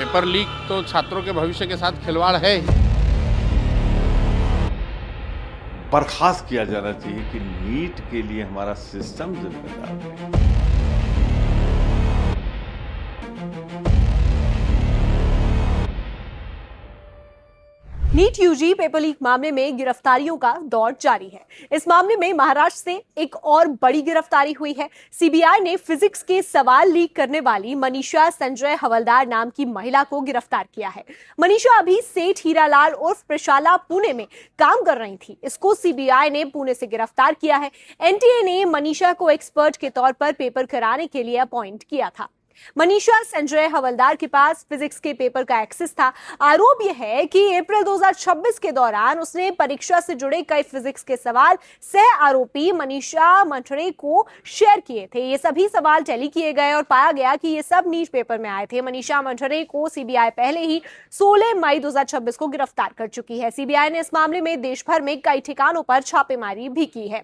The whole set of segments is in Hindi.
पेपर लीक तो छात्रों के भविष्य के साथ खिलवाड़ है ही। बर्खास्त किया जाना चाहिए कि नीट के लिए हमारा सिस्टम जिम्मेदार है। नीट यूजी पेपर लीक मामले में गिरफ्तारियों का दौर जारी है। इस मामले में महाराष्ट्र से एक और बड़ी गिरफ्तारी हुई है। सीबीआई ने फिजिक्स के सवाल लीक करने वाली मनीषा संजय हवलदार नाम की महिला को गिरफ्तार किया है। मनीषा अभी सेठ हीरालाल उर्फ प्रशाला पुणे में काम कर रही थी। इसको सीबीआई ने पुणे से गिरफ्तार किया है। एनटीए ने मनीषा को एक्सपर्ट के तौर पर पेपर कराने के लिए अपॉइंट किया था। मनीषा संजय हवलदार के पास फिजिक्स के पेपर का एक्सेस था। आरोप यह है कि अप्रैल 2026 के दौरान उसने परीक्षा से जुड़े कई फिजिक्स के सवाल सह आरोपी मनीषा मंठरे को शेयर किए थे। ये सभी सवाल टैली किए गए और पाया गया कि ये सब नीट पेपर में आए थे। मनीषा मंठरे को सीबीआई पहले ही 16 मई 2026 को गिरफ्तार कर चुकी है। सीबीआई ने इस मामले में देश भर में कई ठिकानों पर छापेमारी भी की है।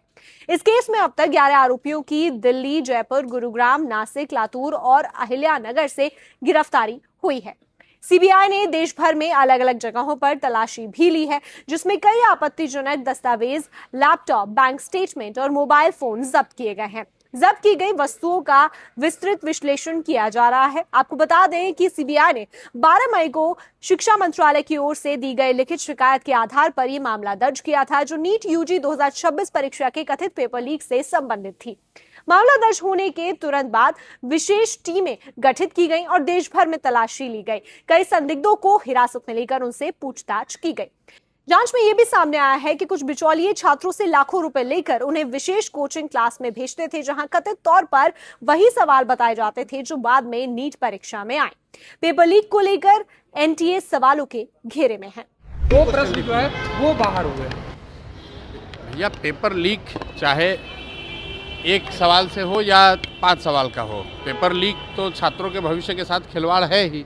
इस केस में अब तक 11 आरोपियों की दिल्ली, जयपुर, गुरुग्राम, नासिक, लातूर और अहिल्यानगर से गिरफ्तारी हुई है। सीबीआई ने देश भर में अलग अलग जगहों पर तलाशी भी ली है, जिसमें कई आपत्तिजनक दस्तावेज, लैपटॉप, बैंक स्टेटमेंट और मोबाइल फोन जब्त किए गए हैं। जब्त की गई वस्तुओं का विस्तृत विश्लेषण किया जा रहा है। आपको बता दें कि सीबीआई ने 12 मई को शिक्षा मंत्रालय की ओर से दी गई लिखित शिकायत के आधार पर यह मामला दर्ज किया था, जो नीट यूजी 2026 परीक्षा के कथित पेपर लीक से संबंधित थी। मामला दर्ज होने के तुरंत बाद विशेष टीमें गठित की गई और देश भर में तलाशी ली गई। कई संदिग्धों को हिरासत में लेकर उनसे पूछताछ की गई। जांच में यह भी सामने आया है कि कुछ बिचौलिए छात्रों से लाखों रुपए लेकर उन्हें विशेष कोचिंग क्लास में भेजते थे, जहां कथित तौर पर वही सवाल बताए जाते थे जो बाद में नीट परीक्षा में आए। पेपर लीक को लेकर एनटीए सवालों के घेरे में है। वो प्रश्न जो है वो बाहर हुए। या पेपर लीक चाहे एक सवाल से हो या 5 सवाल का हो, पेपर लीक तो छात्रों के भविष्य के साथ खिलवाड़ है ही।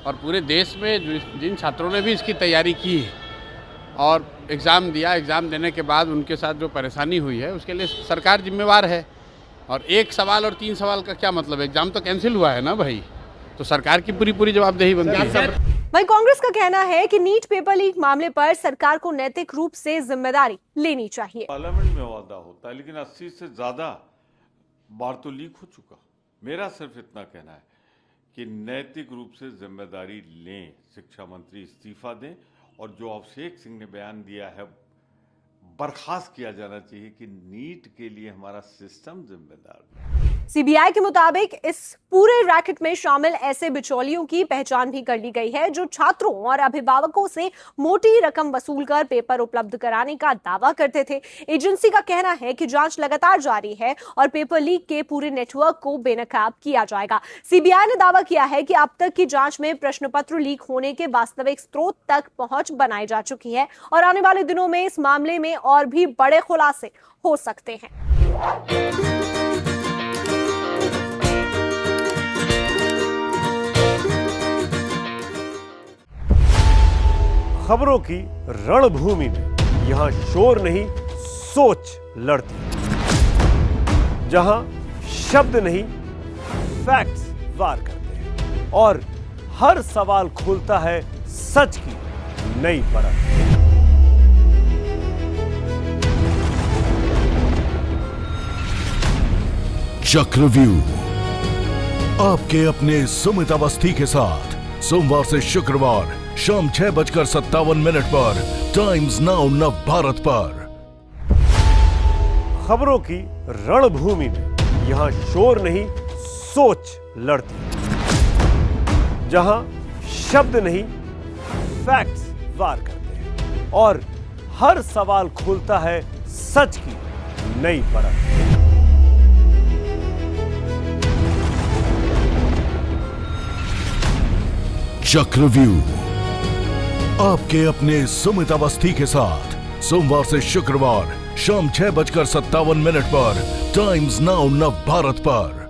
और पूरे देश में जिन छात्रों ने भी इसकी तैयारी की है और एग्ज़ाम दिया, एग्ज़ाम देने के बाद उनके साथ जो परेशानी हुई है उसके लिए सरकार जिम्मेवार है। और एक सवाल और 3 सवाल का क्या मतलब, एग्ज़ाम तो कैंसिल हुआ है ना भाई, तो सरकार की पूरी जवाबदेही बनती है। वहीं कांग्रेस का कहना है कि नीट पेपर लीक मामले पर सरकार को नैतिक रूप से जिम्मेदारी लेनी चाहिए। पार्लियामेंट में वादा होता है, लेकिन 80 से ज्यादा बार तो लीक हो चुका। मेरा सिर्फ इतना कहना है कि नैतिक रूप से जिम्मेदारी लें, शिक्षा मंत्री इस्तीफा दें और जो अभिषेक सिंह ने बयान दिया है बर्खास्त किया जाना चाहिए कि नीट के लिए हमारा सिस्टम जिम्मेदार है। सीबीआई के मुताबिक इस पूरे रैकेट में शामिल ऐसे बिचौलियों की पहचान भी कर ली गई है जो छात्रों और अभिभावकों से मोटी रकम वसूलकर पेपर उपलब्ध कराने का दावा करते थे। एजेंसी का कहना है कि जांच लगातार जारी है और पेपर लीक के पूरे नेटवर्क को बेनकाब किया जाएगा। सीबीआई ने दावा किया है कि अब तक की जांच में प्रश्न पत्र लीक होने के वास्तविक स्रोत तक पहुंच बनाई जा चुकी है और आने वाले दिनों में इस मामले में और भी बड़े खुलासे हो सकते हैं। खबरों की रणभूमि में यहां शोर नहीं सोच लड़ती, जहां शब्द नहीं फैक्ट्स वार करते हैं और हर सवाल खोलता है सच की नई परत। चक्रव्यूह आपके अपने सुमित अवस्थी के साथ सोमवार से शुक्रवार शाम 6:57 पर टाइम्स नाउ नव भारत पर। खबरों की रणभूमि में यहां शोर नहीं सोच लड़ती, जहां शब्द नहीं फैक्ट्स वार करते हैं और हर सवाल खोलता है सच की नई परत। चक्रव्यूह आपके अपने सुमित अवस्थी के साथ सोमवार से शुक्रवार शाम 6:57 पर टाइम्स नाउ नव भारत पर।